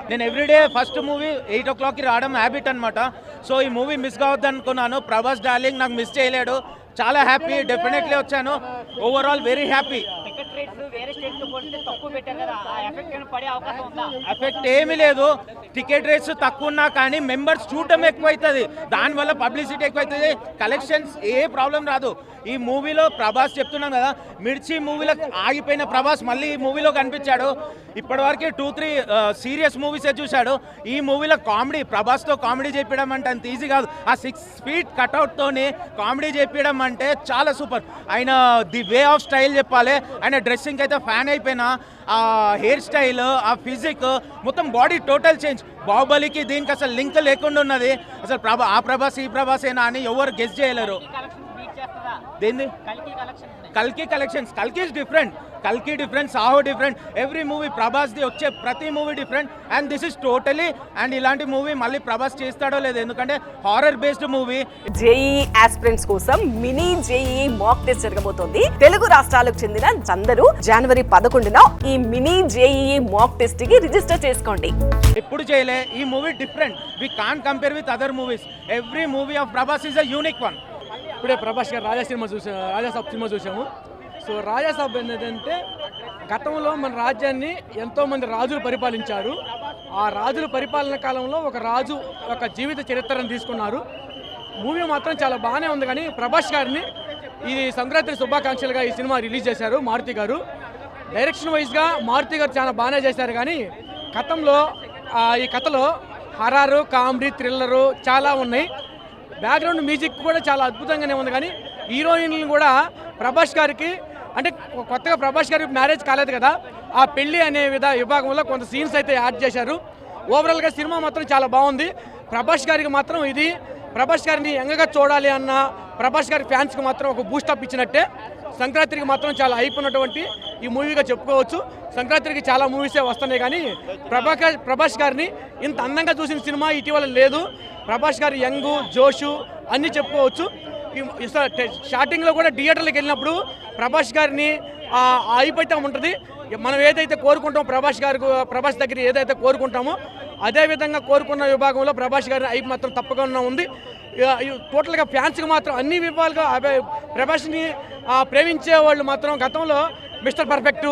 నేను everyday first movie 8 o'clockకి రావడం habit అనమాట. సో ఈ మూవీ మిస్ కావద్దు అనుకున్నాను. ప్రభాస్ డార్లింగ్ నాకు మిస్ చేయలేడు. చాలా హ్యాపీ, డెఫినెట్లీ వచ్చాను. Overall very happy. ఎఫెక్ట్ ఏమీ లేదు. టికెట్ రేట్స్ తక్కువ ఉన్నా కానీ మెంబర్స్ చూడటం ఎక్కువ అవుతుంది, దానివల్ల పబ్లిసిటీ ఎక్కువ అవుతుంది. కలెక్షన్స్ ఏ ప్రాబ్లం రాదు. ఈ మూవీలో ప్రభాస్ చెప్తున్నాం కదా, మిర్చి మూవీలో ఆగిపోయిన ప్రభాస్ మళ్ళీ ఈ మూవీలో కనిపించాడు. ఇప్పటివరకు 2-3 సీరియస్ మూవీసే చూశాడు. ఈ మూవీలో కామెడీ, ప్రభాస్తో కామెడీ చేపించడం అంటే అంత ఈజీ కాదు. ఆ 6 feet కట్అవుట్తోని కామెడీ చేపించడం అంటే చాలా సూపర్. ఆయన ది వే ఆఫ్ స్టైల్ చెప్పాలి. ఆయన డ్రెస్సింగ్ అయితే ఫ్యాన్ అయిపోయినా, ఆ హెయిర్ స్టైల్, ఆ ఫిజిక్, మొత్తం బాడీ టోటల్ చేంజ్. బాహుబలికి దీనికి అసలు లింక్ లేకుండా ఉన్నది. అసలు ఆ ప్రభాస్ ఈ ప్రభాసేనా అని ఎవరు గెస్ చేయలేరు. దేన్ని కల్కి కలెక్షన్స్, కల్కి ఇస్ డిఫరెంట్, కల్కి different, Saaho different. Every movie ప్రభాస్ది వచ్చే ప్రతి movie different. And this is totally, and ఇలాంటి మూవీ మళ్ళీ ప్రభాస్ చేస్తాడో లేదు, ఎందుకంటే horror based movie. JEE aspirants కోసం మినీ జేఈ మాక్ టెస్ట్ జరగబోతోంది. తెలుగు రాష్ట్రాలకు చెందిన అందరూ జనవరి 11న ఈ మినీ జేఈ మాక్ టెస్ట్ కి రిజిస్టర్ చేసుకోండి. ఎప్పుడు చేయలే. ఈ movie different. We can't compare with other movies. Every movie of Prabhas is a unique one. ఇప్పుడే ప్రభాస్ గారు రాజా సాబ్ సినిమా చూసాము. సో రాజా సాబ్ ఏంటంటే, గతంలో మన రాజ్యాన్ని ఎంతోమంది రాజులు పరిపాలించారు. ఆ రాజుల పరిపాలన కాలంలో ఒక రాజు ఒక జీవిత చరిత్రను తీసుకున్నారు. మూవీ మాత్రం చాలా బాగానే ఉంది. కానీ ప్రభాస్ గారిని ఈ సంక్రాంతి శుభాకాంక్షలుగా ఈ సినిమా రిలీజ్ చేశారు మారుతి గారు. డైరెక్షన్ వైజ్గా మారుతి గారు చాలా బాగానే చేశారు. కానీ ఈ కథలో హర్రరు, కామెడీ, థ్రిల్లరు చాలా ఉన్నాయి. బ్యాక్గ్రౌండ్ మ్యూజిక్ కూడా చాలా అద్భుతంగానే ఉంది. కానీ హీరోయిన్లు కూడా ప్రభాస్ గారికి, అంటే కొత్తగా ప్రభాస్ గారికి మ్యారేజ్ కాలేదు కదా, ఆ పెళ్లి అనే విభాగంలో కొంత సీన్స్ అయితే యాడ్ చేశారు. ఓవరాల్గా సినిమా మాత్రం చాలా బాగుంది. ప్రభాస్ గారికి మాత్రం ఇది, ప్రభాస్ గారిని యంగగా చూడాలి అన్న ప్రభాస్ గారి ఫ్యాన్స్కి మాత్రం ఒక బూస్టప్ ఇచ్చినట్టే. సంక్రాంతికి మాత్రం చాలా హైప్ ఉన్నటువంటి ఈ మూవీగా చెప్పుకోవచ్చు. సంక్రాంతికి చాలా మూవీసే వస్తున్నాయి, కానీ ప్రభాస్ గారిని ఇంత అందంగా చూసిన సినిమా ఇటీవల లేదు. ప్రభాస్ గారి యంగు, జోషు అన్నీ చెప్పుకోవచ్చు. స్టార్టింగ్లో కూడా థియేటర్లకు వెళ్ళినప్పుడు ప్రభాస్ గారిని హైప్ అయితే ఉంటుంది. మనం ఏదైతే కోరుకుంటామో ప్రభాస్ దగ్గర ఏదైతే కోరుకుంటామో అదేవిధంగా కోరుకున్న విభాగంలో ప్రభాస్ గారి హైప్ మాత్రం తప్పకుండా ఉంది. టోటల్గా ఫ్యాన్స్కి మాత్రం అన్ని విభాగాలుగా ప్రభాస్ని ప్రేమించే వాళ్ళు మాత్రం గతంలో మిస్టర్ పర్ఫెక్టు,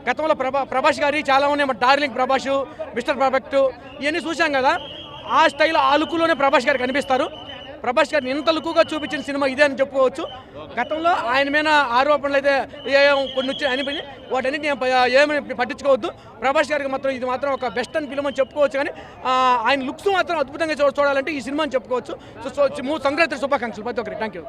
గతంలో ప్రభాస్ గారి చాలా ఉన్నాయి. డార్లింగ్ ప్రభాస్, మిస్టర్ పర్ఫెక్టు ఇవన్నీ చూసాం కదా. ఆ స్టైల్, ఆ లుక్లోనే ప్రభాస్ గారు కనిపిస్తారు. ప్రభాస్ గారిని ఇంత లుక్గా చూపించిన సినిమా ఇదే అని చెప్పుకోవచ్చు. గతంలో ఆయన మీద ఆరోపణలు అయితే కొన్ని వచ్చి అనిపించి వాటన్నిటిని ఏమని పట్టించుకోవద్దు. ప్రభాస్ గారికి మాత్రం ఇది మాత్రం ఒక బెస్ట్ అని ఫిల్మ్ అని చెప్పుకోవచ్చు. కానీ ఆయన లుక్స్ మాత్రం అద్భుతంగా చూడాలంటే ఈ సినిమా అని చెప్పుకోవచ్చు. సో సంక్రాంతి శుభాకాంక్షలు ప్రతి ఒక్కరికి. Thank you.